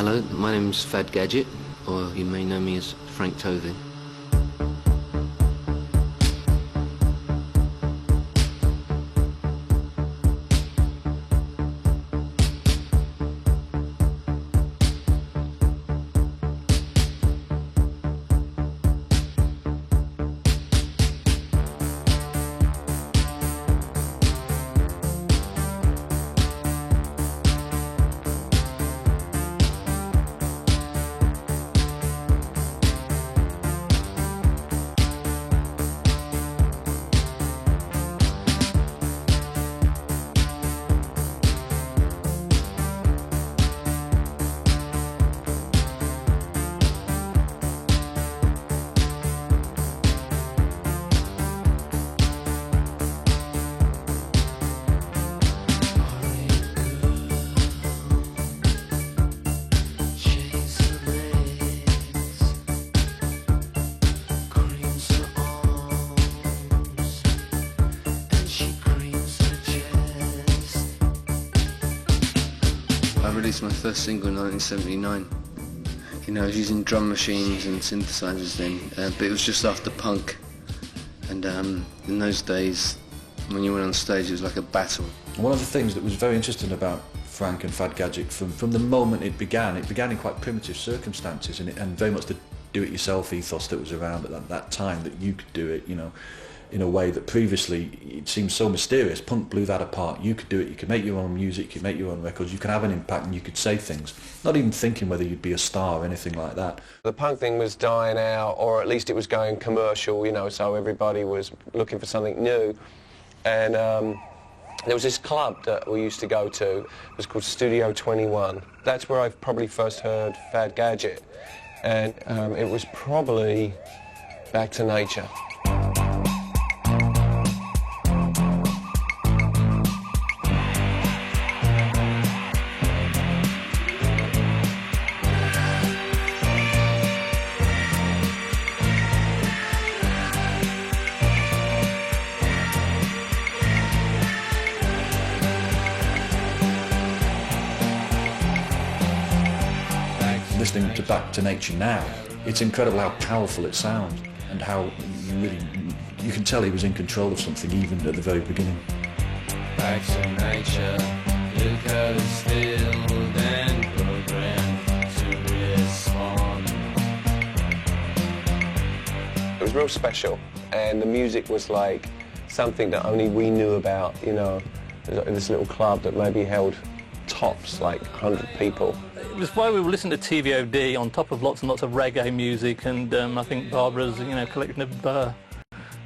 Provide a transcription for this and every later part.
Hello, my name's Fad Gadget, or you may know me as Frank Tovey. I released my first single in 1979. You know, I was using drum machines and synthesizers then, but it was just after punk. And in those days, when you went on stage, it was like a battle. One of the things that was very interesting about Frank and Fad Gadget, from the moment it began in quite primitive circumstances, and very much the do-it-yourself ethos that was around at that time, that you could do it, you know, in a way that previously it seemed so mysterious. Punk blew that apart. You could do it, you could make your own music, you could make your own records, you could have an impact and you could say things, not even thinking whether you'd be a star or anything like that. The punk thing was dying out, or at least it was going commercial, you know, so everybody was looking for something new. And there was this club that we used to go to, it was called Studio 21. That's where I probably first heard Fad Gadget, and it was probably Back to Nature. Listening to Back to Nature now, it's incredible how powerful it sounds and how you can tell he was in control of something even at the very beginning. Back to nature, look how it's still and programmed to respond. It was real special, and the music was like something that only we knew about, you know, this little club that maybe held tops like 100 people. It was why we were listening to TVOD on top of lots and lots of reggae music, and I think Barbara's, you know, collection of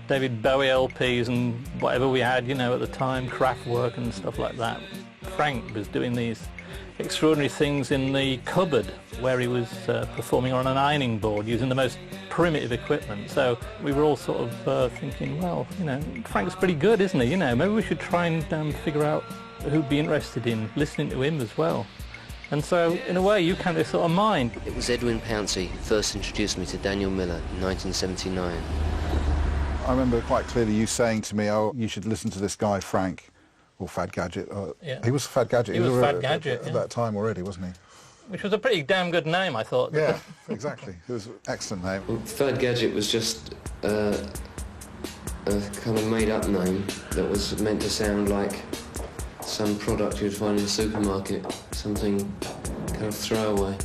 David Bowie LPs and whatever we had, you know, at the time, Kraftwerk and stuff like that. Frank was doing these extraordinary things in the cupboard where he was performing on an ironing board using the most primitive equipment. So we were all sort of thinking, well, you know, Frank's pretty good, isn't he? You know, maybe we should try and figure out who'd be interested in listening to him as well. And so, in a way, you kind of sort of mind. It was Edwin Pouncey who first introduced me to Daniel Miller in 1979. I remember quite clearly you saying to me, oh, you should listen to this guy, Frank, or Fad Gadget. Yeah. He was Fad Gadget. He was Fad Gadget, at that time already, wasn't he? Which was a pretty damn good name, I thought. Yeah, exactly. It was an excellent name. Well, Fad Gadget was just a kind of made-up name that was meant to sound like some product you'd find in a supermarket, something kind of throwaway.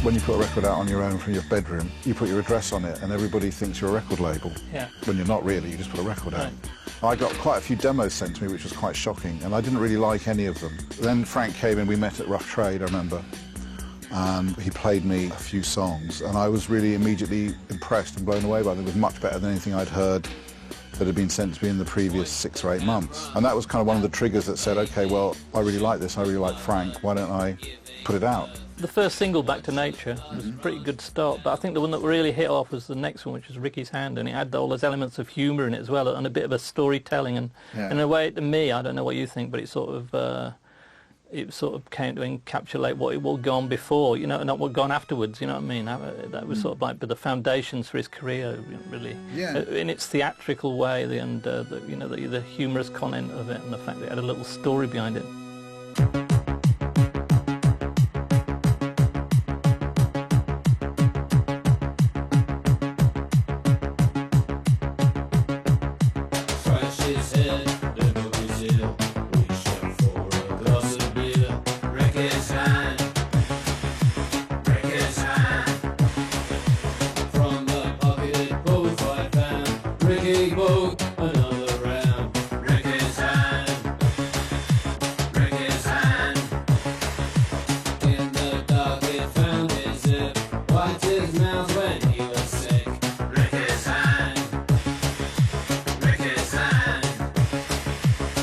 When you put a record out on your own from your bedroom, you put your address on it and everybody thinks you're a record label. Yeah. When you're not really, you just put a record out. Right. I got quite a few demos sent to me, which was quite shocking, and I didn't really like any of them. Then Frank came in, we met at Rough Trade, I remember, and he played me a few songs, and I was really immediately impressed and blown away by them. It was much better than anything I'd heard that had been sent to me in the previous 6 or 8 months. And that was kind of one of the triggers that said, OK, well, I really like this, I really like Frank, why don't I put it out? The first single, Back to Nature, was a pretty good start, but I think the one that really hit off was the next one, which was Ricky's Hand, and it had all those elements of humour in it as well, and a bit of a storytelling, and in a way, to me, I don't know what you think, but it sort of it sort of came to encapsulate what it will go on before, you know, not what gone afterwards, you know what I mean? That was sort of like the foundations for his career, really. Yeah. In its theatrical way, and you know, the humorous content of it, and the fact that it had a little story behind it.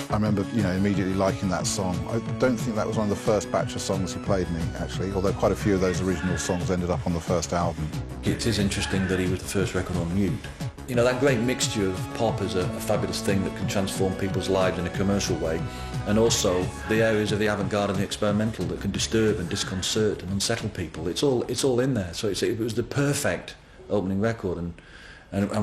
I remember, you know, immediately liking that song. I don't think that was one of the first batch of songs he played me, actually, although quite a few of those original songs ended up on the first album. It is interesting that he was the first record on mute. You know, that great mixture of pop is a fabulous thing that can transform people's lives in a commercial way, and also the areas of the avant-garde and the experimental that can disturb and disconcert and unsettle people. It's all in there. So it was the perfect opening record, and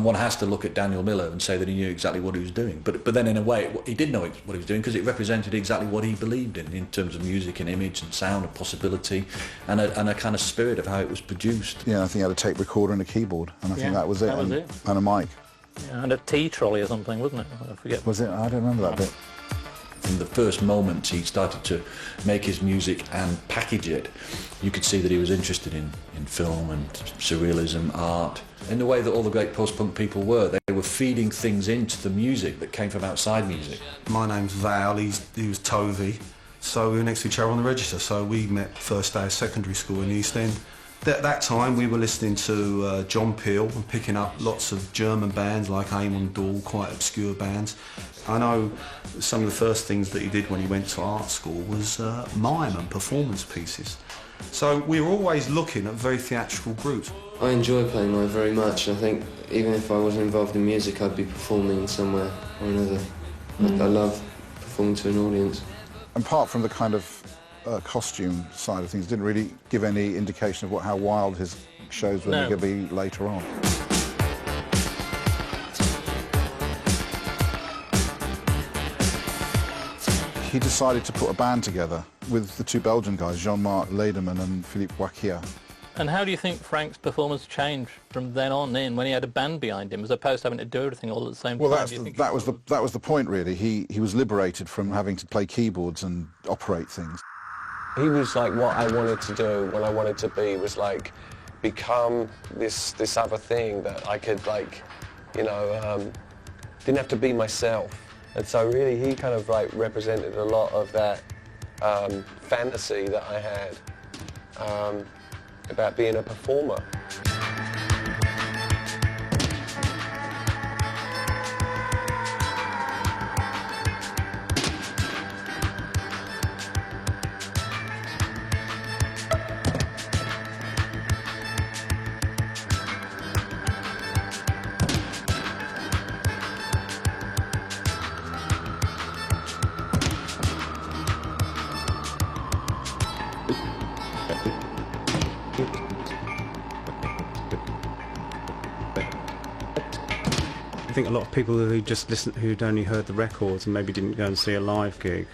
one has to look at Daniel Miller and say that he knew exactly what he was doing. But then in a way, he did know what he was doing, because it represented exactly what he believed in terms of music and image and sound and possibility, and a kind of spirit of how it was produced. Yeah, I think he had a tape recorder and a keyboard, and I think that was it. And a mic. Yeah, and a tea trolley or something, wasn't it? I forget. Was it? I don't remember that bit. From the first moment he started to make his music and package it, you could see that he was interested in film and surrealism, art, in the way that all the great post-punk people were. They were feeding things into the music that came from outside music. My name's Val, he was Tovey, so we were next to each other on the register, so we met first day of secondary school in the East End. At that time we were listening to John Peel and picking up lots of German bands like Amon Dahl, quite obscure bands. I know some of the first things that he did when he went to art school was mime and performance pieces. So we were always looking at very theatrical groups. I enjoy playing live very much. I think even if I wasn't involved in music, I'd be performing somewhere or another. I love performing to an audience. Apart from the kind of costume side of things, didn't really give any indication of how wild his shows were going to be later on. He decided to put a band together with the two Belgian guys, Jean-Marc Lederman and Philippe Wakia. And how do you think Frank's performance changed from then on in, when he had a band behind him, as opposed to having to do everything all at the same time? Well, that was the point, really. He was liberated from having to play keyboards and operate things. He was like what I wanted to do, what I wanted to be, was like become this other thing that I could, like, you know, didn't have to be myself. And so really he kind of like represented a lot of that fantasy that I had about being a performer. I think a lot of people who just listened, who'd only heard the records and maybe didn't go and see a live gig,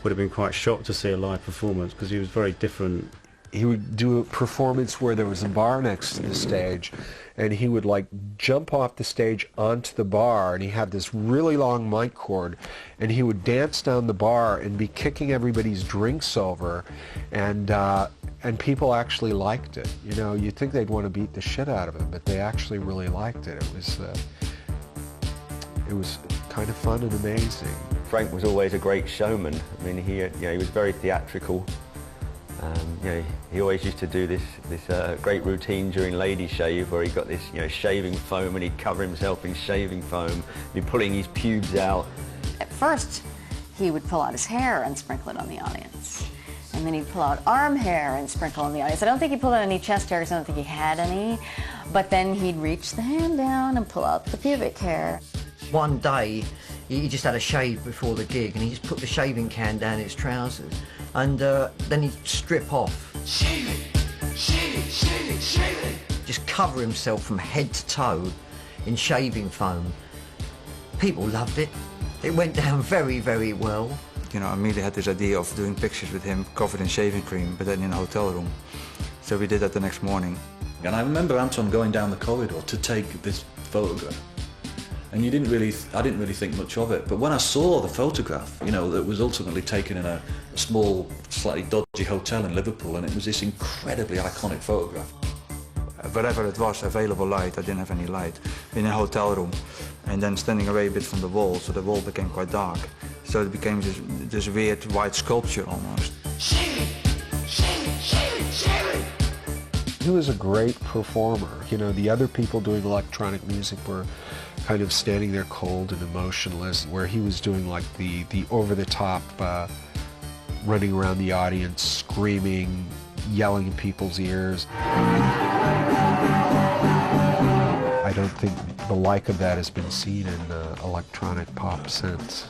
would have been quite shocked to see a live performance, because he was very different. He would do a performance where there was a bar next to the stage, and he would like jump off the stage onto the bar, and he had this really long mic cord, and he would dance down the bar and be kicking everybody's drinks over, and people actually liked it. You know, you'd think they'd want to beat the shit out of him, but they actually really liked it. It was kind of fun and amazing. Frank was always a great showman. I mean, he was very theatrical. He always used to do this great routine during Lady Shave, where he got this shaving foam, and he'd cover himself in shaving foam, and he'd pulling his pubes out. At first, he would pull out his hair and sprinkle it on the audience. And then he'd pull out arm hair and sprinkle on the audience. I don't think he pulled out any chest hair, because I don't think he had any. But then he'd reach the hand down and pull out the pubic hair. One day, he just had a shave before the gig, and he just put the shaving can down his trousers, and then he'd strip off. Just cover himself from head to toe in shaving foam. People loved it. It went down very, very well. You know, I immediately had this idea of doing pictures with him covered in shaving cream, but then in a hotel room. So we did that the next morning. And I remember Anton going down the corridor to take this photograph. And I didn't really think much of it. But when I saw the photograph, you know, that was ultimately taken in a small, slightly dodgy hotel in Liverpool, and it was this incredibly iconic photograph. Wherever it was, available light, I didn't have any light, in a hotel room, and then standing away a bit from the wall, so the wall became quite dark. So it became this weird white sculpture almost. He was a great performer. You know, the other people doing electronic music were kind of standing there cold and emotionless, where he was doing like the over-the-top running around the audience, screaming, yelling in people's ears. I don't think the like of that has been seen in electronic pop since.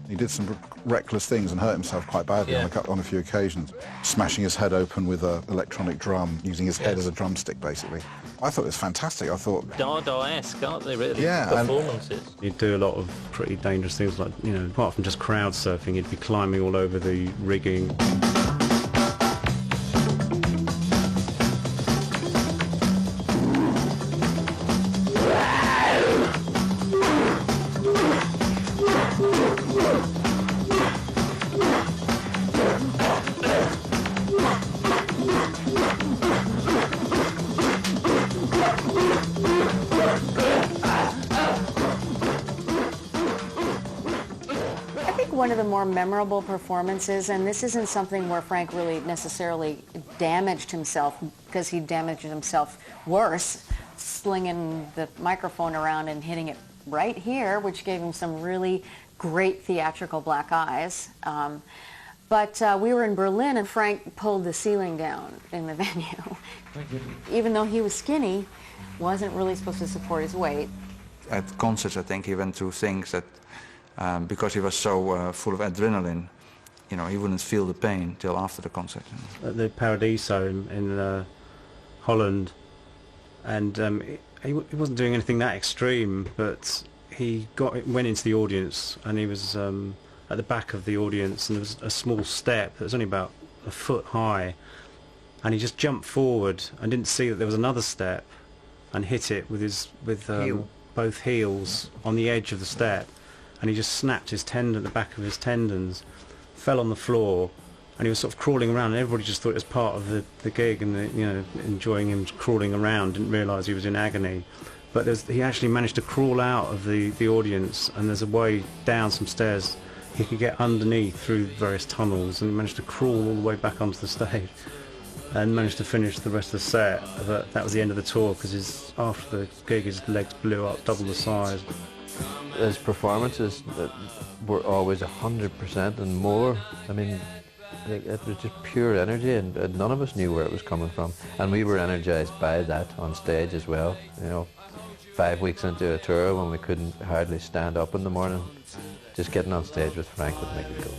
He did some reckless things and hurt himself quite badly on a few occasions, smashing his head open with an electronic drum, using his head as a drumstick, basically. I thought it was fantastic. I thought... Dada-esque, aren't they, really? Yeah. Performances. He'd do a lot of pretty dangerous things, like, you know, apart from just crowd surfing, he'd be climbing all over the rigging. One of the more memorable performances, and this isn't something where Frank really necessarily damaged himself, because he damaged himself worse, slinging the microphone around and hitting it right here, which gave him some really great theatrical black eyes. But we were in Berlin, and Frank pulled the ceiling down in the venue. Even though he was skinny, wasn't really supposed to support his weight. At concerts, I think he went through things that because he was so full of adrenaline, you know, he wouldn't feel the pain till after the concert. At the Paradiso in Holland, and he wasn't doing anything that extreme, but he went into the audience, and he was at the back of the audience, and there was a small step that was only about a foot high, and he just jumped forward and didn't see that there was another step, and hit it with both heels on the edge of the step. And he just snapped his tendon, the back of his tendons, fell on the floor, and he was sort of crawling around, and everybody just thought it was part of the gig, and you know, enjoying him crawling around, didn't realise he was in agony. But he actually managed to crawl out of the audience, and there's a way down some stairs he could get underneath through various tunnels, and he managed to crawl all the way back onto the stage, and managed to finish the rest of the set. But that was the end of the tour, because after the gig his legs blew up double the size. His performances were always 100% and more. I mean, it was just pure energy, and none of us knew where it was coming from. And we were energized by that on stage as well. You know, 5 weeks into a tour when we couldn't hardly stand up in the morning, just getting on stage with Frank would make it go.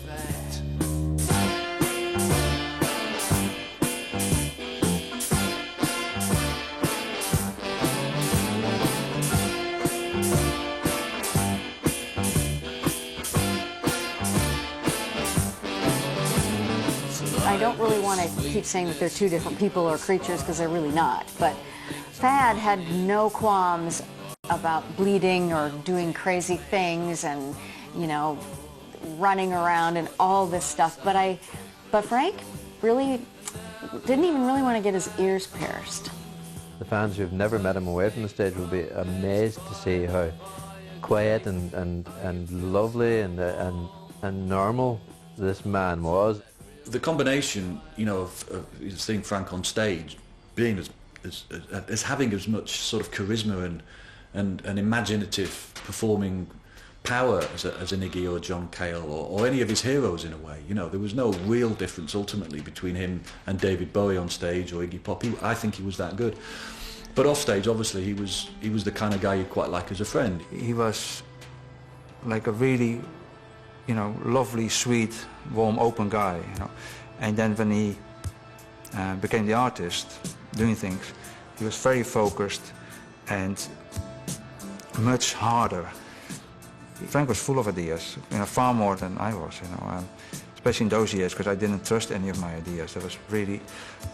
I don't really want to keep saying that they're two different people or creatures, because they're really not. But Fad had no qualms about bleeding or doing crazy things and, you know, running around and all this stuff. But Frank really didn't even really want to get his ears pierced. The fans who've never met him away from the stage will be amazed to see how quiet and lovely and normal this man was. The combination, you know, of seeing Frank on stage, being as having as much sort of charisma and imaginative performing power as an Iggy or John Cale or any of his heroes in a way. You know, there was no real difference ultimately between him and David Bowie on stage or Iggy Pop. I think he was that good. But off stage, obviously, he was the kind of guy you quite like as a friend. He was like a really you know, lovely, sweet, warm, open guy, you know. And then when he became the artist, doing things, he was very focused and much harder. Frank was full of ideas, you know, far more than I was, you know, especially in those years, because I didn't trust any of my ideas. I was really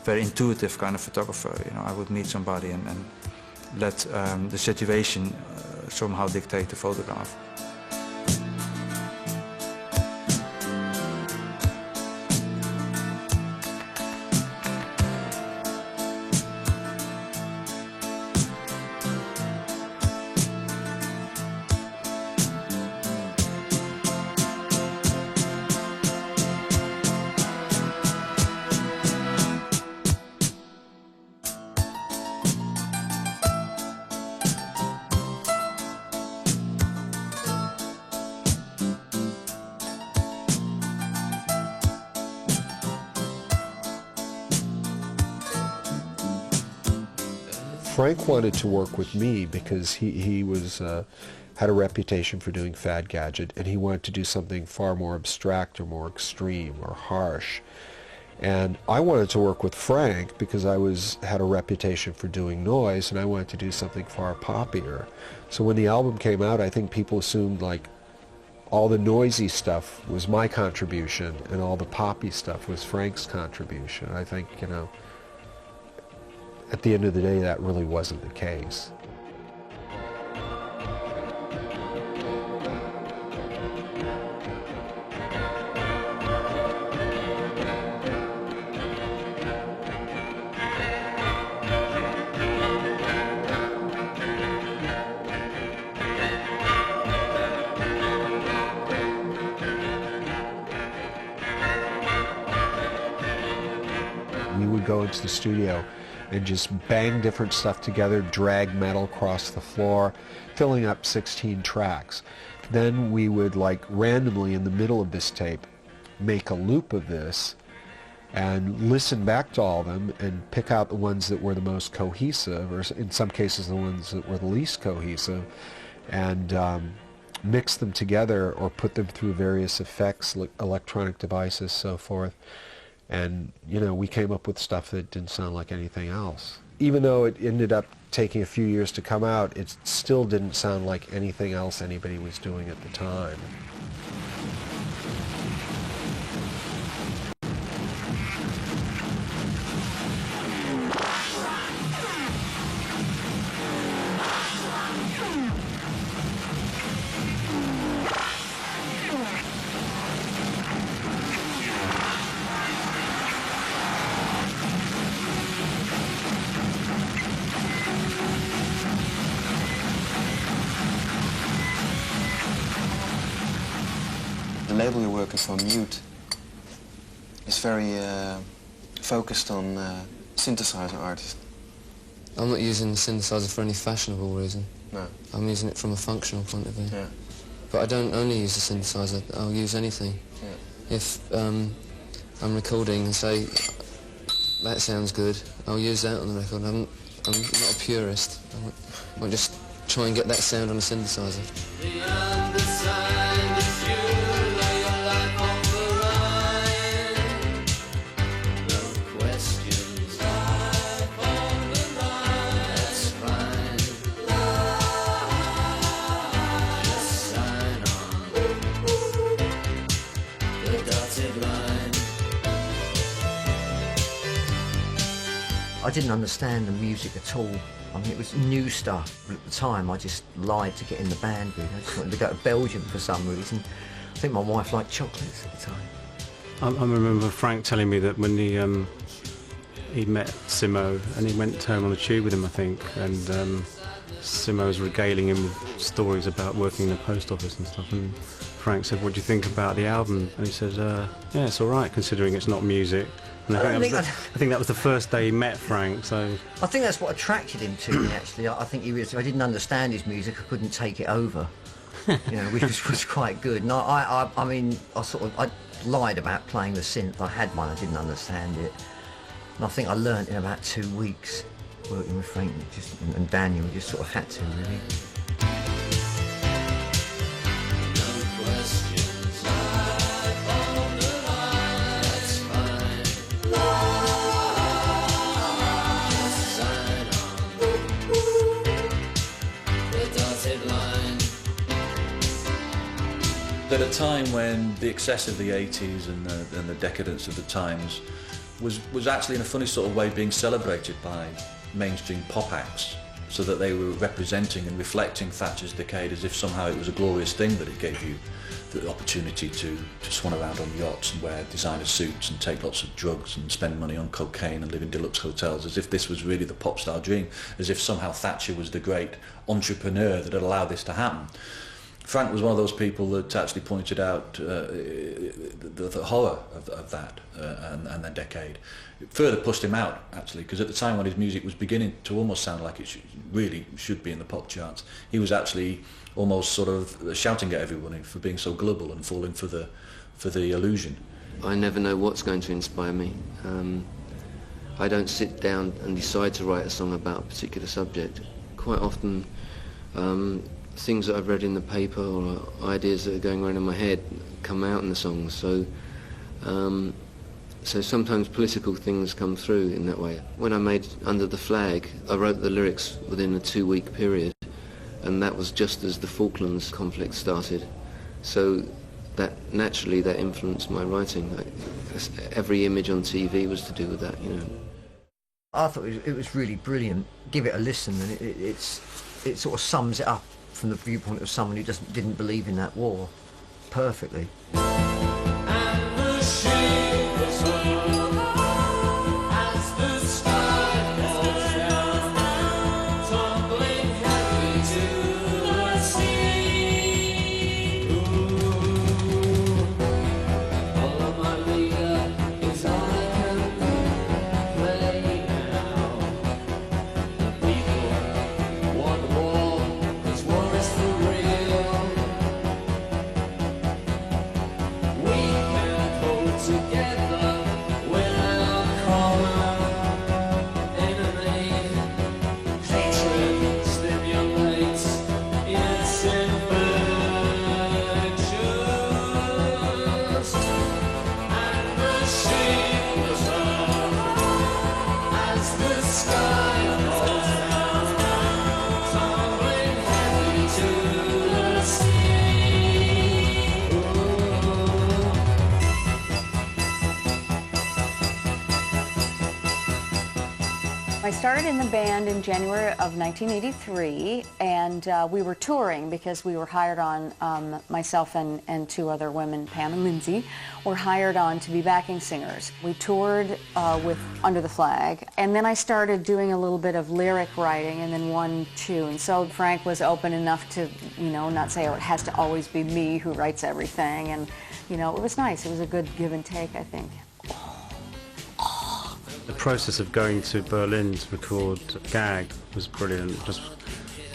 very intuitive kind of photographer, you know. I would meet somebody and let the situation somehow dictate the photograph. Frank wanted to work with me because he was had a reputation for doing Fad Gadget, and he wanted to do something far more abstract or more extreme or harsh. And I wanted to work with Frank because I had a reputation for doing noise, and I wanted to do something far poppier. So when the album came out, I think people assumed like all the noisy stuff was my contribution and all the poppy stuff was Frank's contribution. I think, you know, at the end of the day, that really wasn't the case. We would go into the studio and just bang different stuff together, drag metal across the floor, filling up 16 tracks. Then we would, like, randomly in the middle of this tape make a loop of this and listen back to all of them and pick out the ones that were the most cohesive, or in some cases the ones that were the least cohesive, and mix them together or put them through various effects, like electronic devices, so forth. And, you know, we came up with stuff that didn't sound like anything else. Even though it ended up taking a few years to come out, it still didn't sound like anything else anybody was doing at the time. The label you're working for, Mute, is very focused on synthesizer artists. I'm not using the synthesizer for any fashionable reason. No. I'm using it from a functional point of view. Yeah. But I don't only use the synthesizer, I'll use anything. Yeah. If I'm recording and say, that sounds good, I'll use that on the record. I'm not a purist. I'll just try and get that sound on a synthesizer. I didn't understand the music at all. I mean, it was new stuff. But at the time, I just lied to get in the band, really. I just wanted to go to Belgium for some reason. I think my wife liked chocolates at the time. I remember Frank telling me that when he'd met Simo and he went home on the tube with him, I think, and Simo was regaling him with stories about working in the post office and stuff, and Frank said, "What do you think about the album?" And he said, "Yeah, it's all right, considering it's not music." And I think that was the first day he met Frank, so... I think that's what attracted him to me, actually. I think I didn't understand his music, I couldn't take it over, you know, which was quite good. And I lied about playing the synth. I had one, I didn't understand it. And I think I learnt in about 2 weeks working with Frank and Daniel, just sort of had to, really. At a time when the excess of the 80s and the decadence of the times was actually in a funny sort of way being celebrated by mainstream pop acts, so that they were representing and reflecting Thatcher's decade as if somehow it was a glorious thing that it gave you the opportunity to swan around on yachts and wear designer suits and take lots of drugs and spend money on cocaine and live in deluxe hotels, as if this was really the pop star dream, as if somehow Thatcher was the great entrepreneur that had allowed this to happen. Frank was one of those people that actually pointed out the horror of that and the decade. It further pushed him out, actually, because at the time when his music was beginning to almost sound like it really should be in the pop charts, he was actually almost sort of shouting at everyone for being so gullible and falling for the illusion. I never know what's going to inspire me. I don't sit down and decide to write a song about a particular subject. Quite often, things that I've read in the paper or ideas that are going around in my head come out in the songs. So sometimes political things come through in that way. When I made Under the Flag, I wrote the lyrics within a 2-week period, and that was just as the Falklands conflict started. So that naturally that influenced my writing. Every image on TV was to do with that, you know. I thought it was really brilliant. Give it a listen, and it sort of sums it up from the viewpoint of someone who didn't believe in that war perfectly. I started in the band in January of 1983, and we were touring because we were hired on, myself and 2 other women, Pam and Lindsay, were hired on to be backing singers. We toured with Under the Flag, and then I started doing a little bit of lyric writing and then 1 tune. So Frank was open enough to, you know, not say, oh, it has to always be me who writes everything, and, you know, it was nice. It was a good give and take, I think. The process of going to Berlin to record Gag was brilliant. Just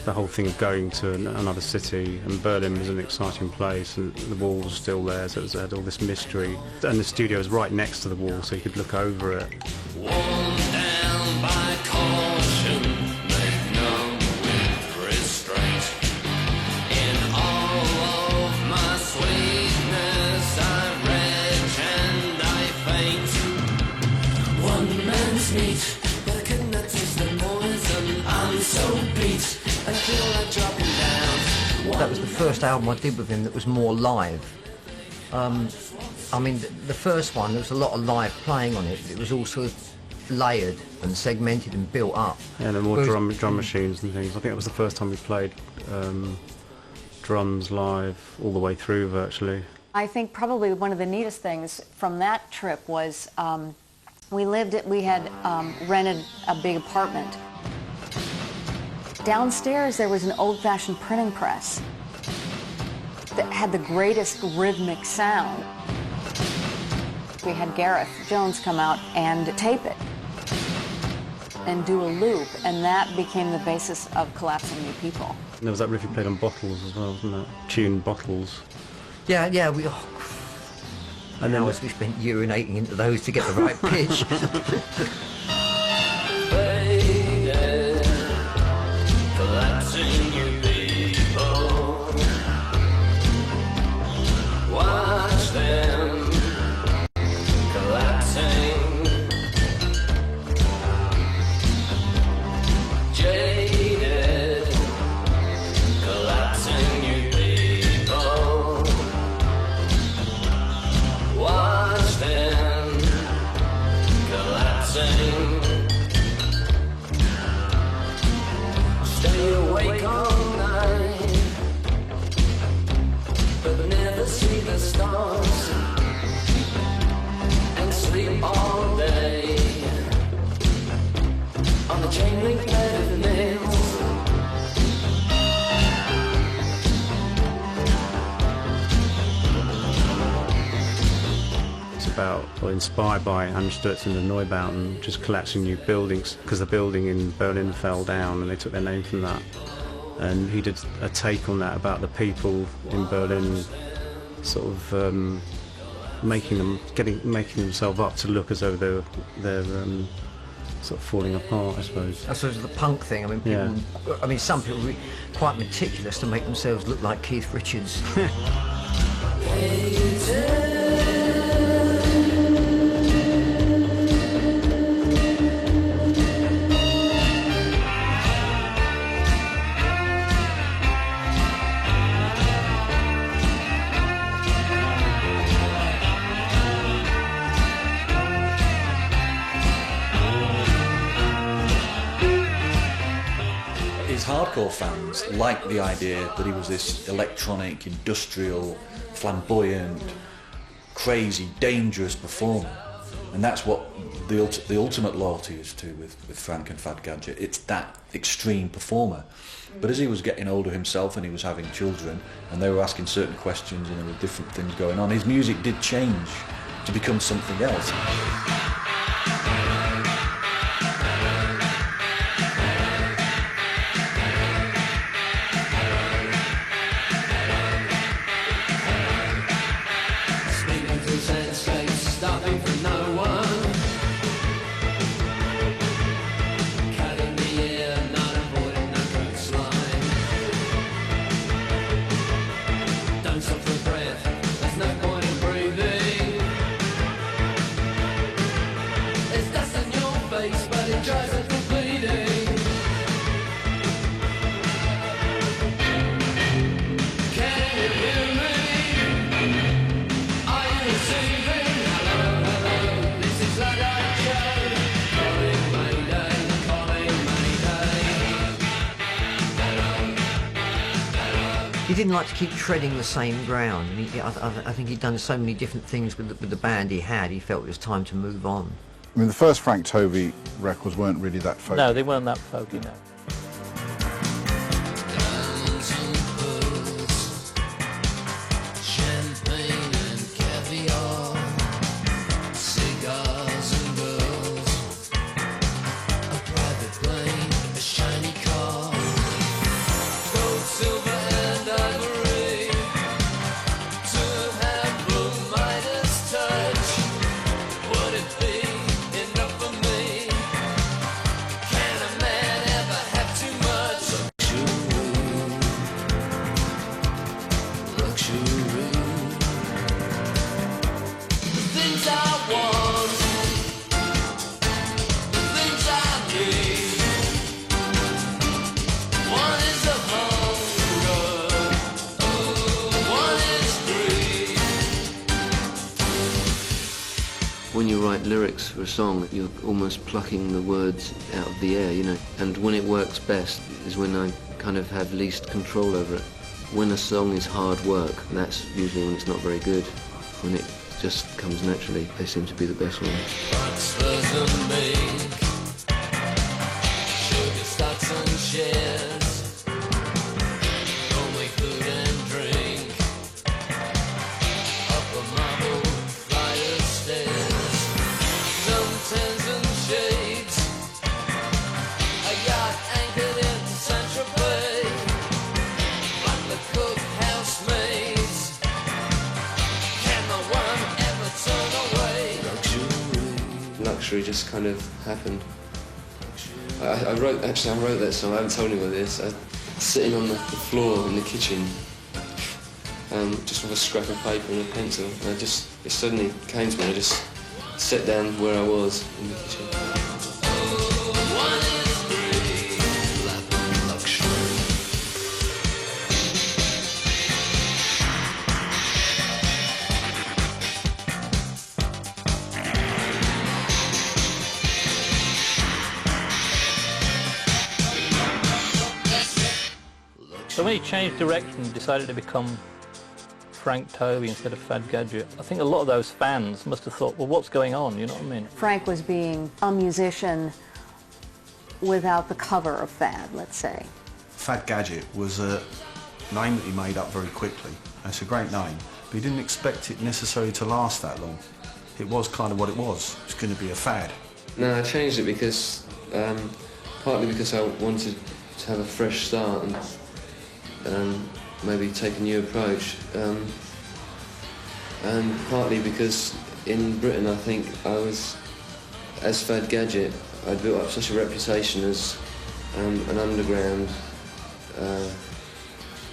the whole thing of going to another city, and Berlin was an exciting place, and the wall was still there, so it had all this mystery. And the studio was right next to the wall, so you could look over it. Worn down by caution, made numb with restraint. In all of my sweetness, I rage and I faint. One man's meat, but I could not taste the poison. I'm so beat, I feel like dropping down. That was the first album I did with him that was more live. I mean, the first one, there was a lot of live playing on it. It was all sort of layered and segmented and built up. Yeah, and more drum machines and things. I think it was the first time we played drums live all the way through, virtually. I think probably one of the neatest things from that trip was we had rented a big apartment. Downstairs there was an old-fashioned printing press that had the greatest rhythmic sound. We had Gareth Jones come out and tape it and do a loop, and that became the basis of Collapsing New People. And there was that riff you played on bottles as well, wasn't it? Tuned bottles. Yeah, we... And then we spent urinating into those to get the right pitch. Collapsing you people, watch them collapsing, jaded, collapsing you people, about, or inspired by, Ansturzen and Neubauten, just collapsing new buildings, because the building in Berlin fell down and they took their name from that. And he did a take on that about the people in Berlin sort of making themselves up to look as though they're sort of falling apart, I suppose. I suppose the punk thing. I mean, people, Yeah. I mean, some people are quite meticulous to make themselves look like Keith Richards. His hardcore fans liked the idea that he was this electronic, industrial, flamboyant, crazy, dangerous performer. And that's what the ultimate loyalty is to with Frank and Fad Gadget. It's that extreme performer. But as he was getting older himself and he was having children and they were asking certain questions and there were different things going on, his music did change to become something else. He didn't like to keep treading the same ground. And I think he'd done so many different things with the band he had. He felt it was time to move on. I mean, the first Frank Tovey records weren't really that folky. No, they weren't that folky, no. When you write lyrics for a song, you're almost plucking the words out of the air, you know. And when it works best is when I kind of have least control over it. When a song is hard work, that's usually when it's not very good. When it just comes naturally, they seem to be the best ones. Luxury just kind of happened. I wrote that song, I haven't told anyone this. I was sitting on the floor in the kitchen, just with a scrap of paper and a pencil, and it suddenly came to me, I just sat down where I was in the kitchen. So when he changed direction and decided to become Frank Tovey instead of Fad Gadget, I think a lot of those fans must have thought, well, what's going on, you know what I mean? Frank was being a musician without the cover of Fad, let's say. Fad Gadget was a name that he made up very quickly. It's a great name, but he didn't expect it necessarily to last that long. it was kind of what it was. It's going to be a fad. No, I changed it because, partly because I wanted to have a fresh start and maybe take a new approach, and partly because in Britain I think I was, as Fad Gadget, I built up such a reputation as an underground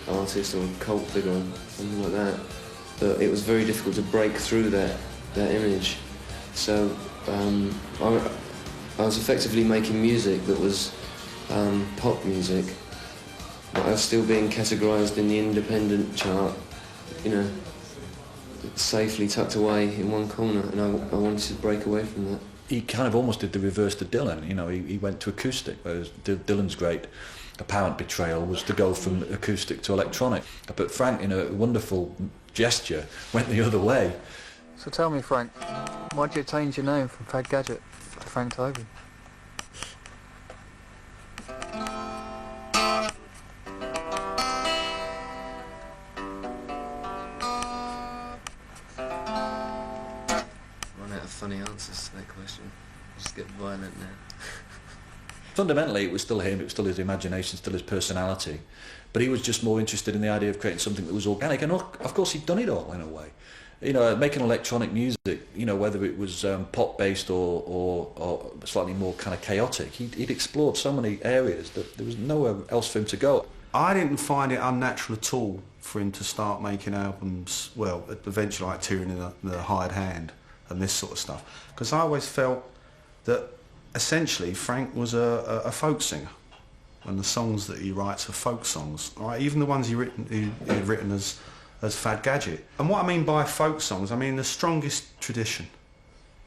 artist or cult figure or something like that, that it was very difficult to break through that image. So I was effectively making music that was pop music, but I was still being categorised in the independent chart, you know, safely tucked away in one corner, and I wanted to break away from that. He kind of almost did the reverse to Dylan, you know, he went to acoustic, whereas Dylan's great apparent betrayal was to go from acoustic to electronic. But Frank, in a wonderful gesture, went the other way. So tell me, Frank, why'd you change your name from Fad Gadget to Frank Tovey? Run out of funny answers to that question. Just get violent now. Fundamentally, it was still him, it was still his imagination, still his personality. But he was just more interested in the idea of creating something that was organic. And of course, he'd done it all in a way. You know, making electronic music, you know, whether it was pop-based or slightly more kind of chaotic, he'd explored so many areas that there was nowhere else for him to go. I didn't find it unnatural at all for him to start making albums, well, eventually like Tyranny in the Hired Hand and this sort of stuff, because I always felt that essentially Frank was a folk singer, and the songs that he writes are folk songs, right? Even the ones he'd written as Fad Gadget. And what I mean by folk songs, I mean the strongest tradition.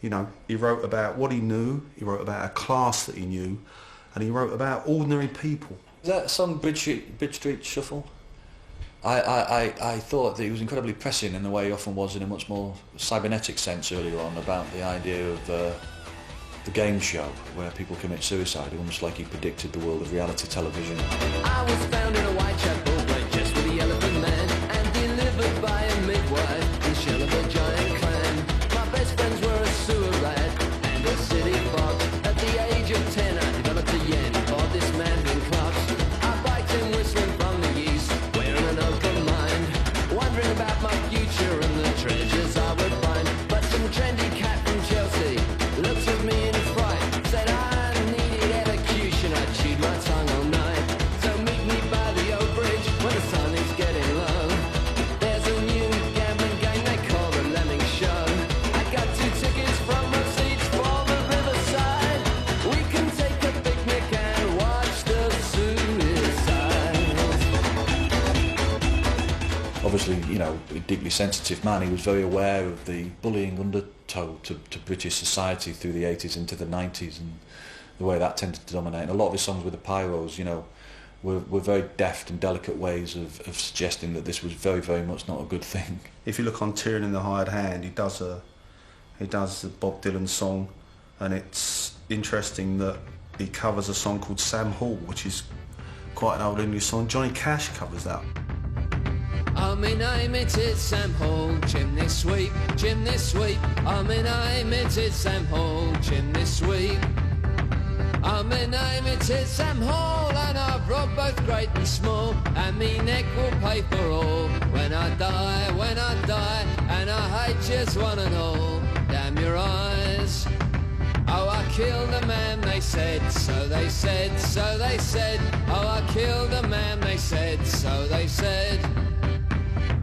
You know, he wrote about what he knew, he wrote about a class that he knew, and he wrote about ordinary people. Is that song Bridge Street Shuffle? I thought that he was incredibly prescient in the way he often was, in a much more cybernetic sense earlier on, about the idea of the game show where people commit suicide, almost like he predicted the world of reality television. I was found in a white chapel right just with the elephant man, and delivered by a midwife, the shell of a giant clan. My best friends were a sewer rat and a city fox. At the age of 10 I developed a yen for this man in clubs. I biked him whistling from the east, wearing an open mind, wondering about my future and the treasures I would find. But some trendy cat from Chelsea looked at me in fright, said I needed elocution. I chewed my tongue all night. So meet me by the old bridge when the sun is getting low. There's a new gambling game they call the Lemming Show. I got 2 tickets from my seats for the riverside. We can take a picnic and watch the suicides. Obviously, you know, a deeply sensitive man, he was very aware of the bullying undertow to British society through the 80s into the 90s, and the way that tended to dominate. And a lot of his songs with the Pyros, you know, were very deft and delicate ways of suggesting that this was very, very much not a good thing. If you look on Tyranny in the Hired Hand, he does the Bob Dylan song, and it's interesting that he covers a song called Sam Hall, which is quite an old English song. Johnny Cash covers that. Oh, my name it is Sam Hall, chimney sweep, chimney sweep. Oh, my name it is Sam Hall, chimney sweep. Oh, my name it is Sam Hall, and I've robbed both great and small, and me neck will pay for all when I die, and I hate just one and all. Damn your eyes. Oh, I killed a man, they said, so they said, so they said. Oh, I killed a man, they said, so they said.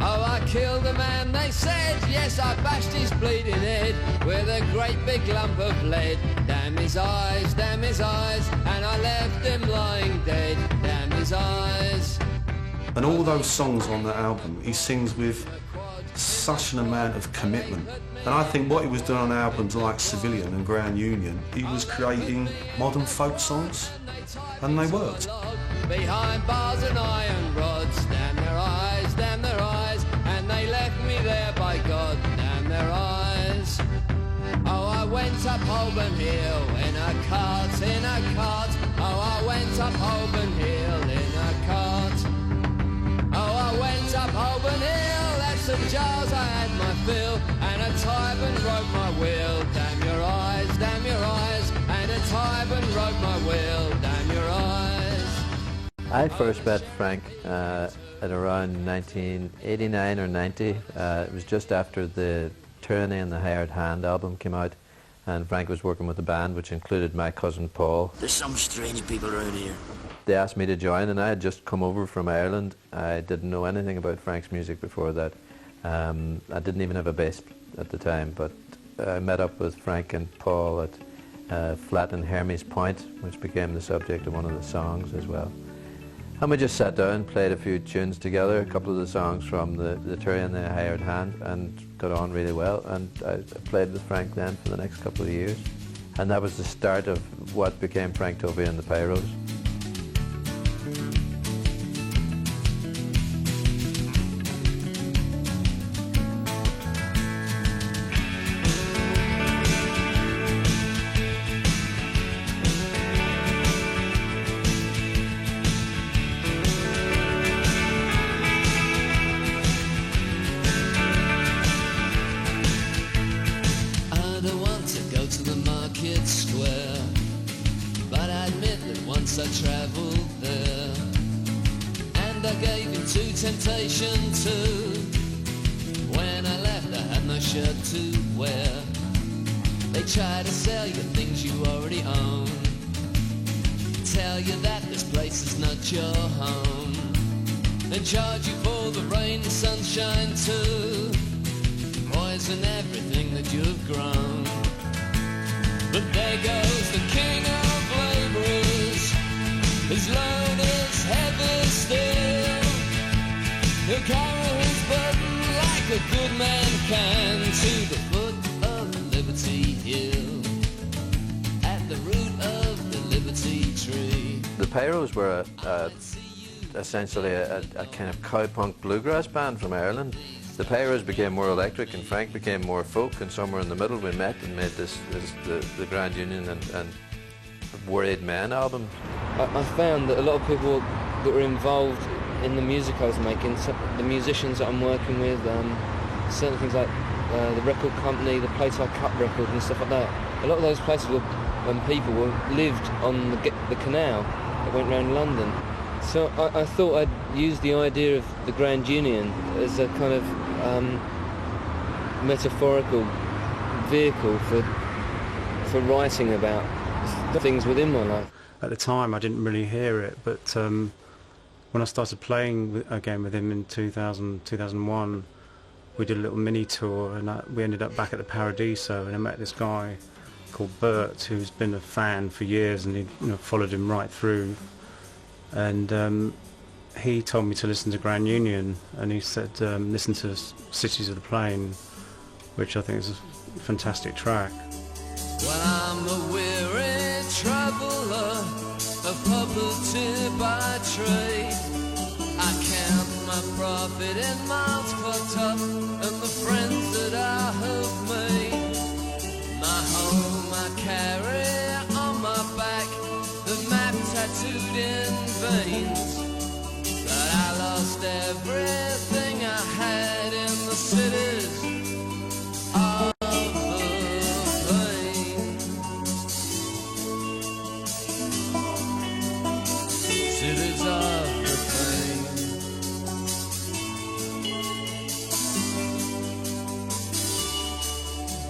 Oh, I killed a man, they said. Yes, I bashed his bleeding head with a great big lump of lead. Damn his eyes, and I left him lying dead. Damn his eyes. And all those songs on that album, he sings with such an amount of commitment. And I think what he was doing on albums like Civilian and Grand Union, he was creating modern folk songs, and they worked. Behind bars and iron rods, damn their eyes, and they left me there, by God, damn their eyes. Oh, I went up Holborn Hill in a cart. Oh, I went up Holborn Hill in a cart. Oh, I went up Holborn Hill, that's a job. girls I had my fill, and a type and wrote my will. Damn your eyes, and a type and wrote my will. Damn your eyes. I first met Frank at around 1989 or 90. It was just after the Tyranny and the Hired Hand album came out, and Frank was working with a band which included my cousin Paul. There's some strange people around here. They asked me to join, and I had just come over from Ireland. I didn't know anything about Frank's music before that. I didn't even have a bass at the time, but I met up with Frank and Paul at Flat in Hermes Point, which became the subject of one of the songs as well. And we just sat down and played a few tunes together, a couple of the songs from the Tyranny and the Hired Hand, and got on really well. And I played with Frank then for the next couple of years. And that was the start of what became Frank Tovey and the Pyros. I travelled there, and I gave in to temptation too. When I left I had no shirt to wear. They try to sell you things you already own, tell you that this place is not your home, then charge you for the rain and sunshine too, poison everything that you have grown. But there goes the king of labourers, his load is heavy still. He'll carry his burden like a good man can to the foot of Liberty Hill, at the root of the Liberty Tree. The Pyros were essentially a kind of cowpunk bluegrass band from Ireland. The Pyros became more electric and Frank became more folk, and somewhere in the middle we met and made the Grand Union and Worried Men album. I found that a lot of people that were involved in the music I was making, the musicians that I'm working with, certain things like the record company, the place I cut records and stuff like that, a lot of those places were when people lived on the canal that went around London. So I thought I'd use the idea of the Grand Union as a kind of metaphorical vehicle for writing about the things within my life. At the time I didn't really hear it, but when I started playing again with him in 2001, we did a little mini tour, and we ended up back at the Paradiso, and I met this guy called Bert who's been a fan for years, and he followed him right through, and he told me to listen to Grand Union, and he said listen to Cities of the Plain, which I think is a fantastic track. Well, I'm a weary traveller, a puppeteer by trade. I count my profit in miles clocked up and the friends that I have made. My home I carry on my back, the map tattooed in veins. But I lost everything I had in the cities of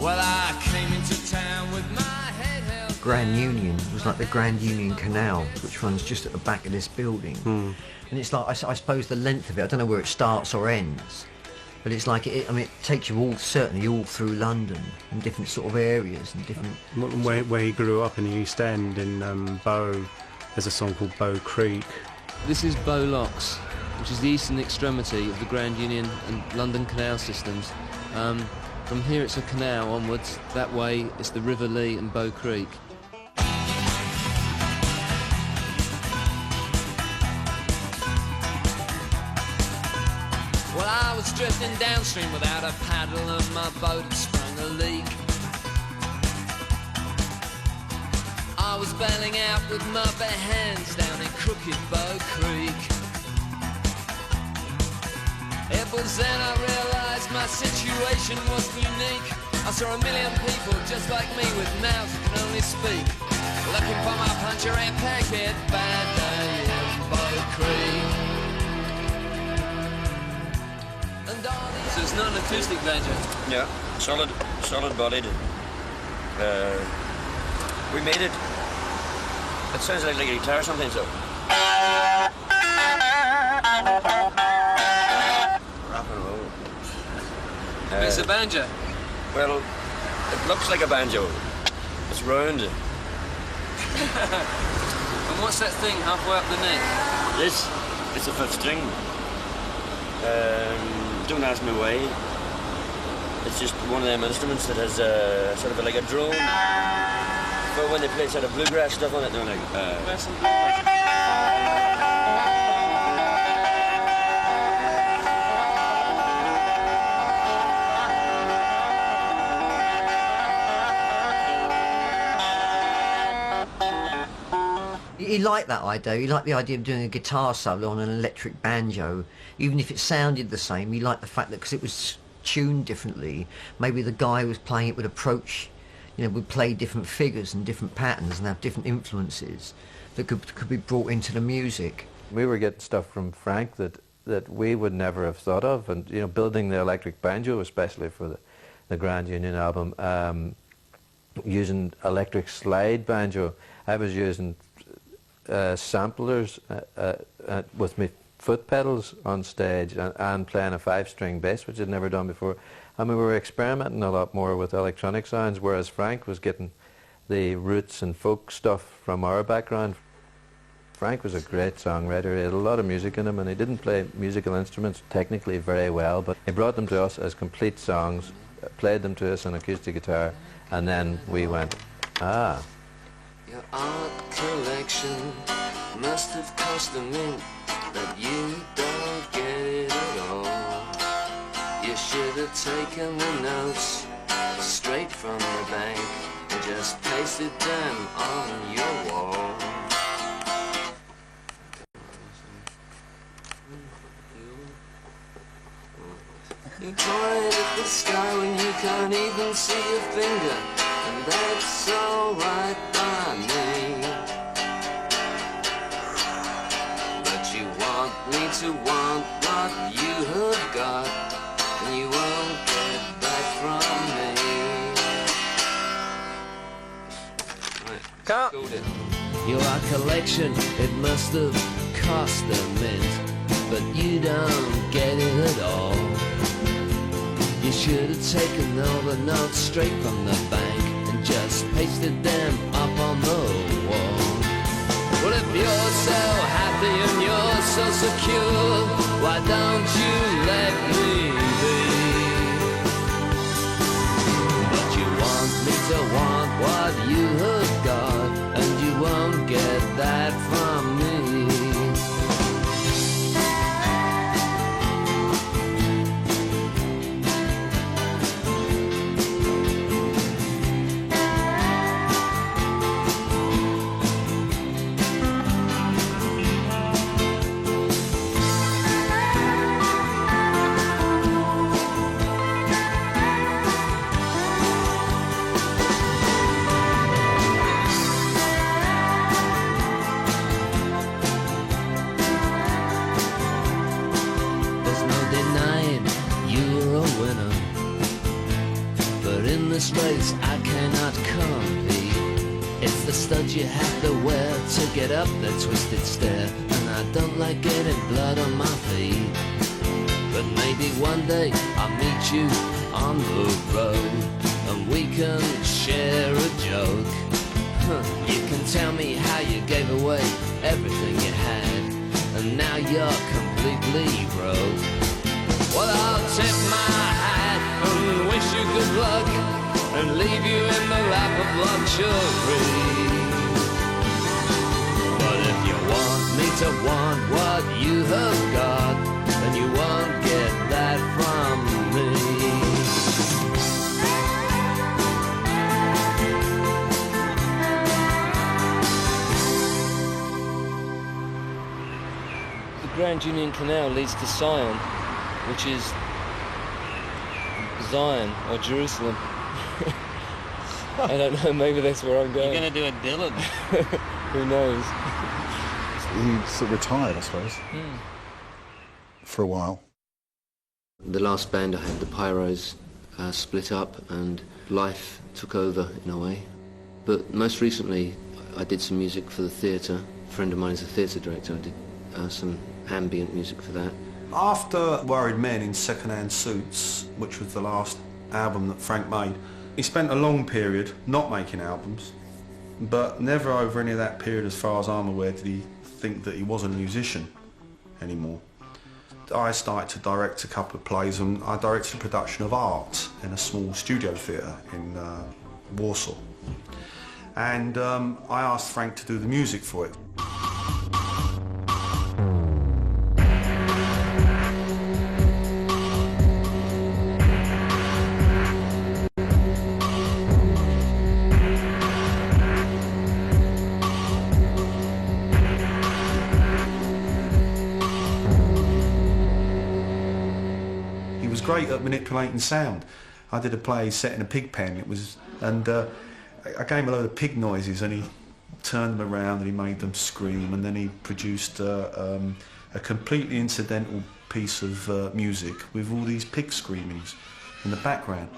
well, I came into town with my head held. Grand Union was like the Grand Union Canal, which runs just at the back of this building. And it's like, I suppose the length of it, I don't know where it starts or ends, but it's like, it takes you certainly all through London in different sort of areas and different... Where he grew up in the East End in Bow, there's a song called Bow Creek. This is Bow Locks, which is the eastern extremity of the Grand Union and London canal systems. From here it's a canal onwards, that way it's the River Lee and Bow Creek. Well, I was drifting downstream without a paddle and my boat had sprung a leak. I was bailing out with my bare hands down in crooked Bow Creek. It It was then I realised my situation wasn't unique. I saw a million people just like me with mouths that can only speak, looking for my puncher-head packet bad day in Bow Creek. So it's not an acoustic banjo? Yeah, solid bodied. We made it. It sounds like a guitar sometimes though. Rock and roll. It's a banjo? Well, it looks like a banjo. It's round. And what's that thing halfway up the neck? It's a 5th string. Don't ask me why. It's just one of them instruments that has sort of like a drone. But when they play sort of bluegrass stuff on it, they're like... He liked that idea. He liked the idea of doing a guitar solo on an electric banjo, even if it sounded the same. He liked the fact that because it was tuned differently, maybe the guy who was playing it would approach, would play different figures and different patterns and have different influences that could be brought into the music. We were getting stuff from Frank that we would never have thought of, and building the electric banjo, especially for the Grand Union album, using electric slide banjo. I was using samplers with my foot pedals on stage and playing a 5-string bass, which I'd never done before. And we were experimenting a lot more with electronic sounds, whereas Frank was getting the roots and folk stuff from our background. Frank was a great songwriter. He had a lot of music in him, and he didn't play musical instruments technically very well, but he brought them to us as complete songs, played them to us on acoustic guitar, and then we went, ah. Your art collection must have cost a mint, but you don't get it at all. You should have taken the notes straight from the bank and just pasted them on your wall. You point at the sky when you can't even see your finger, and that's alright by me. But you want me to want what you have got, and you won't get that from me. Right, cut. Your art collection, it must have cost a mint, but you don't get it at all. You should have taken all the notes straight from the bank and just pasted them up on the wall. Well, if you're so happy and you're so secure, why don't you let me be? But you want me to want what you have got, and you won't get that from me. This race I cannot compete. It's the studs you have to wear to get up the twisted stair, and I don't like getting blood on my feet. But maybe one day I'll meet you on the road, and we can share a joke. You can tell me how you gave away everything you had, and now you're completely broke. Well, I'll tip my hat and wish you good luck, and leave you in the lap of luxury. But if you want me to want what you have got, then you won't get that from me. The Grand Union Canal leads to Sion, which is Zion or Jerusalem. I don't know, maybe that's where I'm going. You're going to do a Dylan. Who knows? He sort of retired, I suppose, for a while. The last band I had, the Pyros, split up and life took over in a way. But most recently I did some music for the theatre. A friend of mine is a theatre director. I did some ambient music for that. After Worried Men in Second-Hand Suits, which was the last album that Frank made, he spent a long period not making albums, but never over any of that period, as far as I'm aware, did he think that he was a musician anymore. I started to direct a couple of plays, and I directed a production of Art in a small studio theatre in Warsaw. And I asked Frank to do the music for it. He was great at manipulating sound. I did a play set in a pig pen. I gave him a load of pig noises, and he turned them around and he made them scream, and then he produced a completely incidental piece of music with all these pig screamings in the background.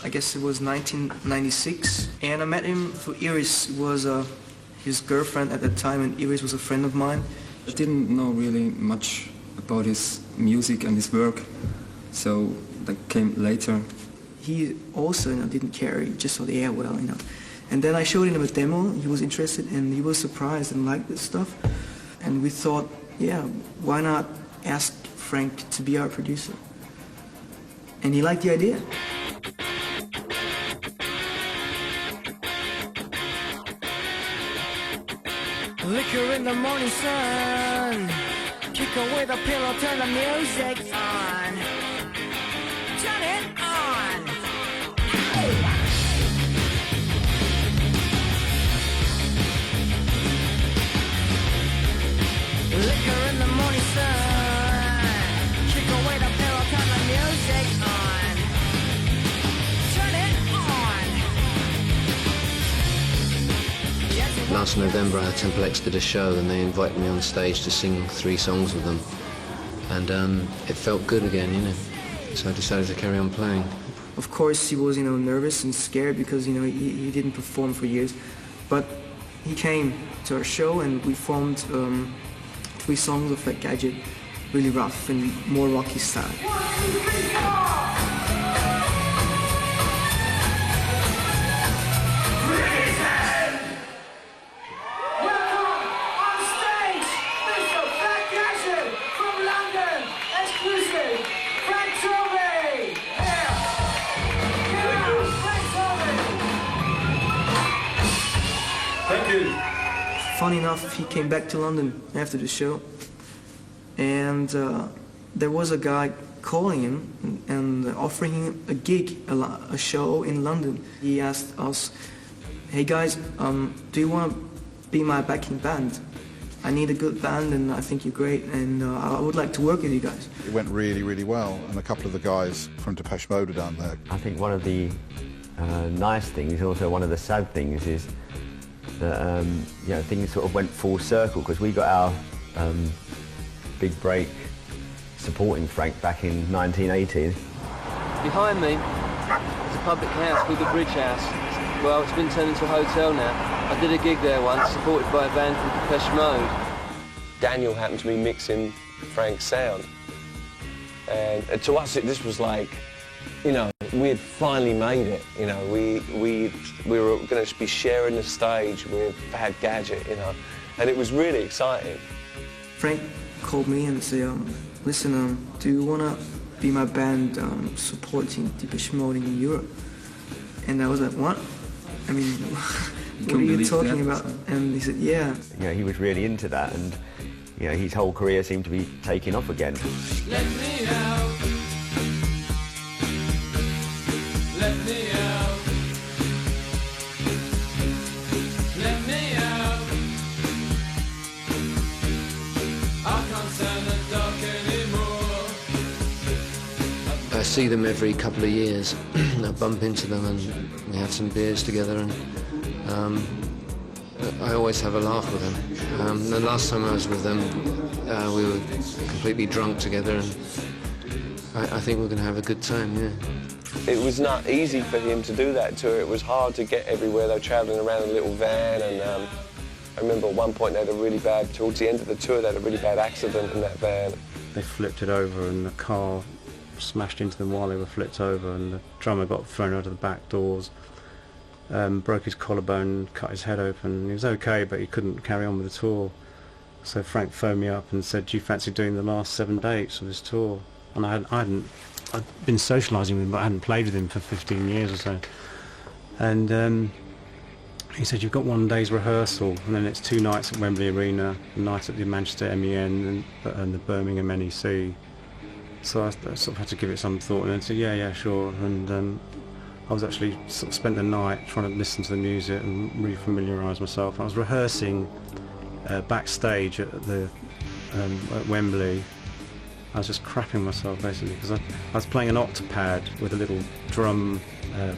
I guess it was 1996, and I met him through Iris. It was his girlfriend at the time, and Iris was a friend of mine. I didn't know really much about his music and his work, so that came later. He also didn't care, he just saw the air well, And then I showed him a demo, he was interested, and he was surprised and liked this stuff. And we thought, yeah, why not ask Frank to be our producer? And he liked the idea. Liquor in the morning sun, kick away the pillow, turn the music on. Turn it on. Liquor in the morning sun, kick away the pillow, turn the music on. Turn it on. Last November, Temple X did a show and they invited me on stage to sing 3 songs with them. And it felt good again, So I decided to carry on playing. Of course, he was, nervous and scared because, he didn't perform for years. But he came to our show and we formed 3 songs of Fad Gadget, really rough and more rocky style. Funny enough, he came back to London after the show, and there was a guy calling him and offering him a gig, a show in London. He asked us, "Hey guys, do you want to be my backing band? I need a good band and I think you're great, and I would like to work with you guys." It went really, really well, and a couple of the guys from Depeche Mode are down there. I think one of the nice things, also one of the sad things, is that things sort of went full circle, because we got our big break supporting Frank back in 1980. Behind me is a public house called the Bridge House. Well, it's been turned into a hotel now. I did a gig there once, supported by a band called Depeche Mode. Daniel happened to be mixing Frank's sound. And to us, this was like, we had finally made it. We were going to be sharing the stage with Fad Gadget, and it was really exciting. Frank called me and said, "Listen, do you want to be my band supporting Depeche Mode in Europe?" And I was like, "What?" I mean, what are you talking about? And he said, yeah. You know, he was really into that, and you know, his whole career seemed to be taking off again. Let me out. Let me out. Let me out. I can't stand the dark anymore. I see them every couple of years. I bump into them and we have some beers together, and I always have a laugh with them. The last time I was with them, we were completely drunk together, and I think we're going to have a good time, yeah. It was not easy for him to do that tour. It was hard to get everywhere. They were travelling around in a little van, and I remember at one point they had a really bad, towards the end of the tour, they had a really bad accident in that van. They flipped it over and the car smashed into them while they were flipped over, and the drummer got thrown out of the back doors, broke his collarbone, cut his head open. He was okay, but he couldn't carry on with the tour. So Frank phoned me up and said, do you fancy doing the last 7 dates of this tour? And I'd been socialising with him, but I hadn't played with him for 15 years or so. And he said, you've got 1 day's rehearsal, and then it's 2 nights at Wembley Arena, a night at the Manchester MEN and the Birmingham NEC. So I sort of had to give it some thought, and then said, yeah, sure. And I was actually sort of spent the night trying to listen to the music and re-familiarise myself. I was rehearsing backstage at at Wembley. I was just crapping myself basically, because I was playing an octopad with a little drum,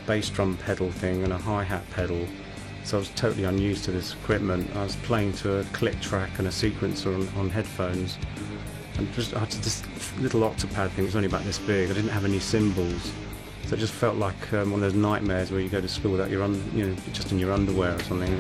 bass drum pedal thing and a hi-hat pedal. So I was totally unused to this equipment. I was playing to a click track and a sequencer on headphones. And I had this little octopad thing. It was only about this big. I didn't have any cymbals, so it just felt like one of those nightmares where you go to school without your just in your underwear or something.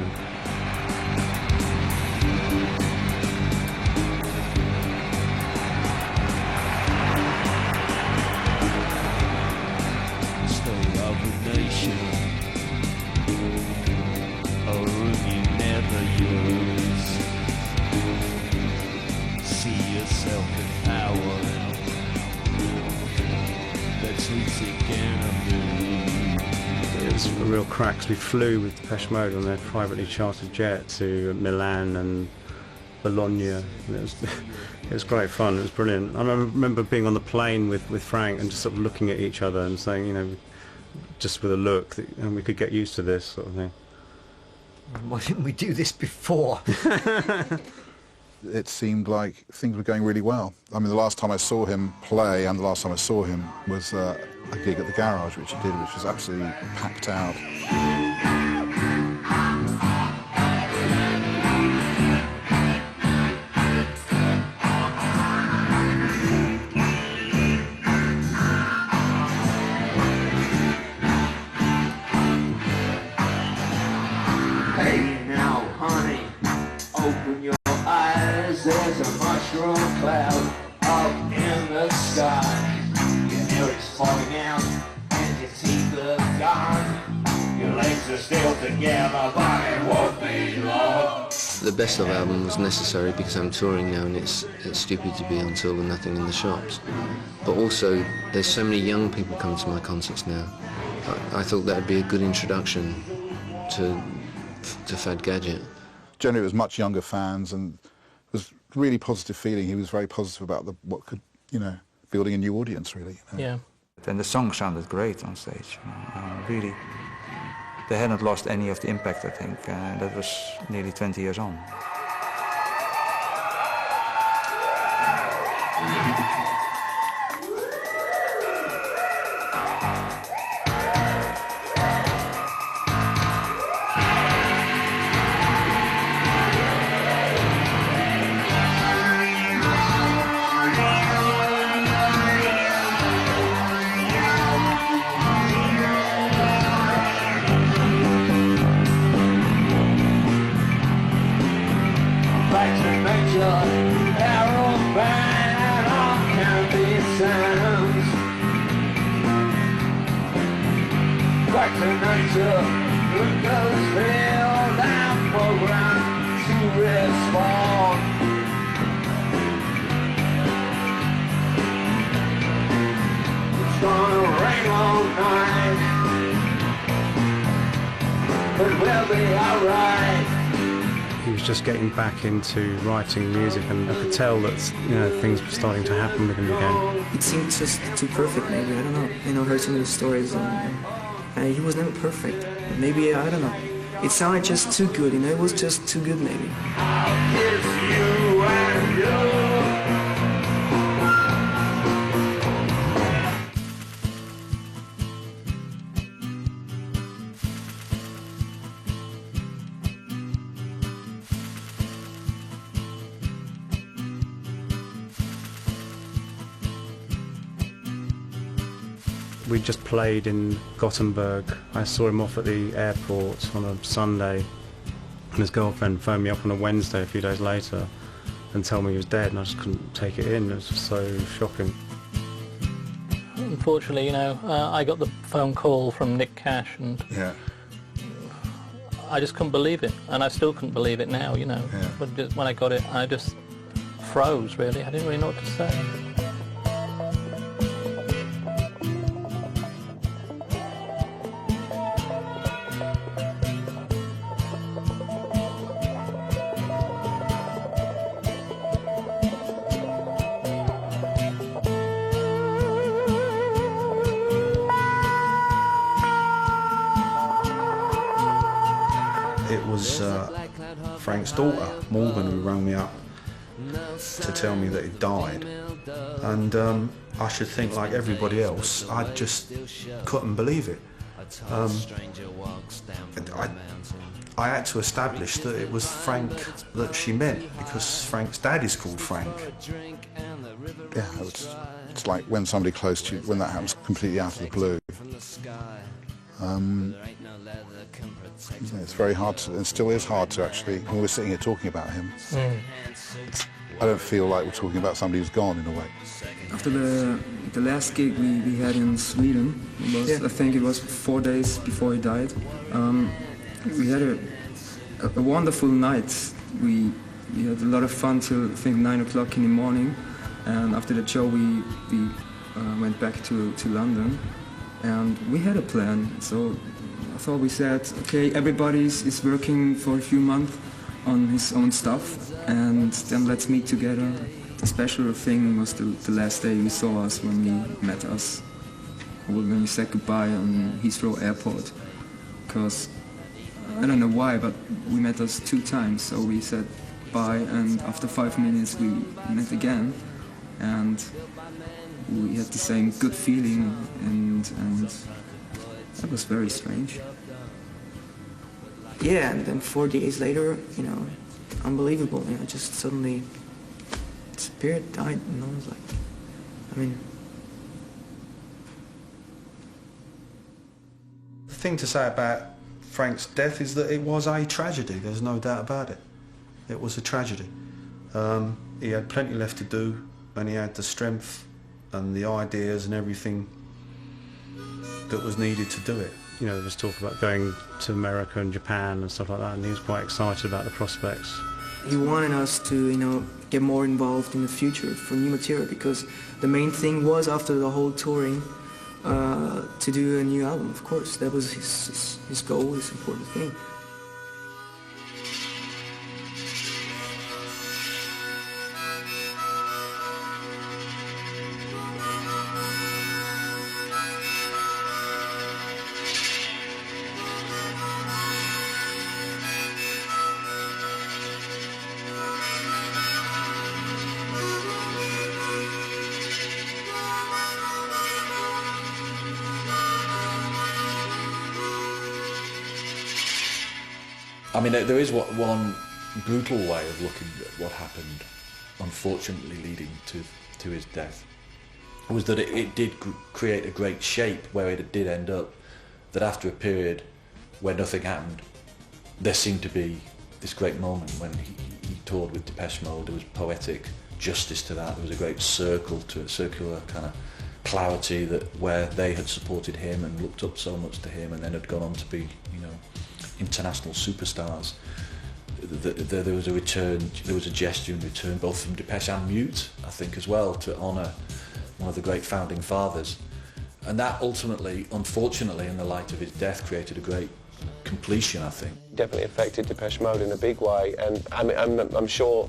Cracks. We flew with Depeche Mode on their privately chartered jet to Milan and Bologna. And it was great fun. It was brilliant. I remember being on the plane with Frank and just sort of looking at each other and saying, just with a look, and we could get used to this sort of thing. Why didn't we do this before? It seemed like things were going really well. I mean, the last time I saw him play and the last time I saw him was a gig at the Garage, which he did, which was absolutely packed out. Hey now, honey, open your eyes. There's a mushroom cloud up in the sky. Your hair is falling out and your teeth are gone. Your legs are still together, but it won't be long. The best of album was necessary because I'm touring now, and it's stupid to be on tour with nothing in the shops. But also, there's so many young people coming to my concerts now. I thought that would be a good introduction to Fad Gadget. Generally, it was much younger fans, and it was a really positive feeling. He was very positive about what could, building a new audience, really. Yeah. And the song sounded great on stage. Really, they hadn't lost any of the impact, I think. That was nearly 20 years on. Back to nature, glucose filled and programmed to respond. It's gonna rain all night. but we'll be alright. He was just getting back into writing music, and I could tell that things were starting to happen with him again. It seemed just too perfect, maybe, I don't know. I heard some of the stories, and he was never perfect. Maybe, I don't know. It sounded just too good, it was just too good, maybe. We just played in Gothenburg. I saw him off at the airport on a Sunday, and his girlfriend phoned me up on a Wednesday a few days later and told me he was dead, and I just couldn't take it in. It was just so shocking. Unfortunately, I got the phone call from Nick Cash, and I just couldn't believe it, and I still couldn't believe it now, But just when I got it, I just froze, really. I didn't really know what to say. It was Frank's daughter, Morgan, who rang me up to tell me that he died. And I should think, like everybody else, I just couldn't believe it. I had to establish that it was Frank that she meant, because Frank's dad is called Frank. Yeah, it's like when somebody close to you, when that happens completely out of the blue. It's very hard to, and still is hard to actually, when we're sitting here talking about him, I don't feel like we're talking about somebody who's gone in a way. After the last gig we had in Sweden, I think it was 4 days before he died, we had a wonderful night. We had a lot of fun till I think 9 o'clock in the morning, and after the show we went back to London, and we had a plan. So I thought we said, okay, everybody is working for a few months on his own stuff, and then let's meet together. The special thing was the last day he saw us, when we met us, when we said goodbye on Heathrow Airport. Because I don't know why, but we met us 2 times, so we said bye, and after 5 minutes we met again, and we had the same good feeling, and that was very strange. Yeah, and then 4 days later, unbelievable, just suddenly disappeared, died, and I was like, The thing to say about Frank's death is that it was a tragedy, there's no doubt about it. It was a tragedy. He had plenty left to do, and he had the strength and the ideas and everything that was needed to do it. There was talk about going to America and Japan and stuff like that, and he was quite excited about the prospects. He wanted us to, get more involved in the future for new material, because the main thing was, after the whole touring, to do a new album, of course. That was his goal, his important thing. I mean, there is one brutal way of looking at what happened, unfortunately leading to his death, was that it did create a great shape where it did end up, that after a period where nothing happened, there seemed to be this great moment when he toured with Depeche Mode. There was poetic justice to that. There was a great circular kind of clarity that where they had supported him and looked up so much to him, and then had gone on to be, international superstars. There was a return, there was a gesture in return, both from Depeche and Mute, I think, as well, to honour one of the great founding fathers. And that ultimately, unfortunately, in the light of his death, created a great completion, I think. Definitely affected Depeche Mode in a big way, and I'm sure,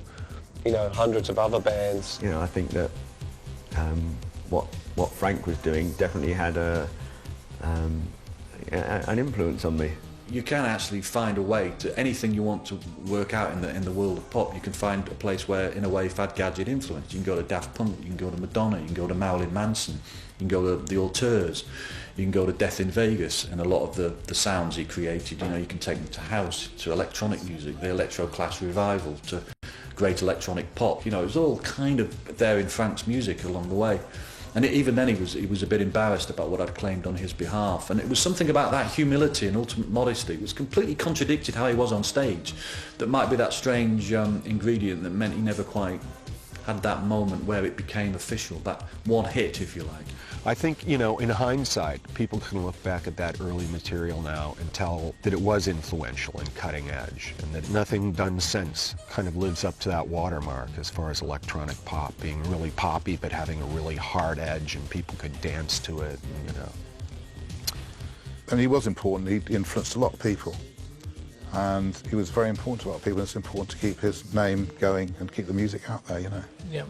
you know, hundreds of other bands. You know, I think that what Frank was doing definitely had an influence on me. You can actually find a way to anything you want to work out in the world of pop. You can find a place where, in a way, Fad Gadget influenced. You can go to Daft Punk, you can go to Madonna, you can go to Marilyn Manson, you can go to the Auteurs, you can go to Death in Vegas, and a lot of the sounds he created, you know, you can take them to house, to electronic music, the Electro Class Revival, to great electronic pop. You know, it was all kind of there in Frank's music along the way. And even then he was a bit embarrassed about what I'd claimed on his behalf. And it was something about that humility and ultimate modesty. It was completely contradicted how he was on stage. That might be that strange ingredient that meant he never quite had that moment where it became official, that one hit, if you like. I think, you know, in hindsight, people can look back at that early material now and tell that it was influential and cutting edge, and that nothing done since kind of lives up to that watermark as far as electronic pop being really poppy but having a really hard edge and people could dance to it, and, you know. And he was important. He influenced a lot of people. And he was very important to a lot of people. It's important to keep his name going and keep the music out there, you know. Yeah.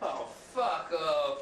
Oh, fuck off.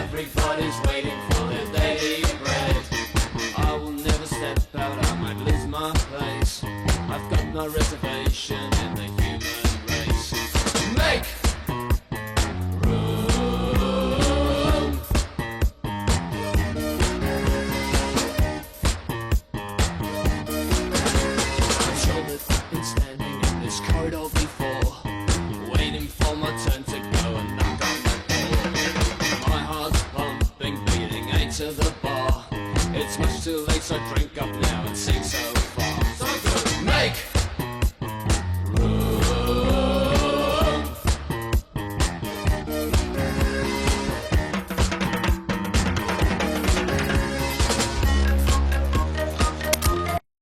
Everybody's waiting for their daily bread. I will never step out, I might lose my place. I've got no reservation in the human race. Make room. I'm sure that I've been standing in this corridor before, waiting for my turn to go and knock on the door. My heart's pumping, beating 8 to the bar. It's much too late, so drink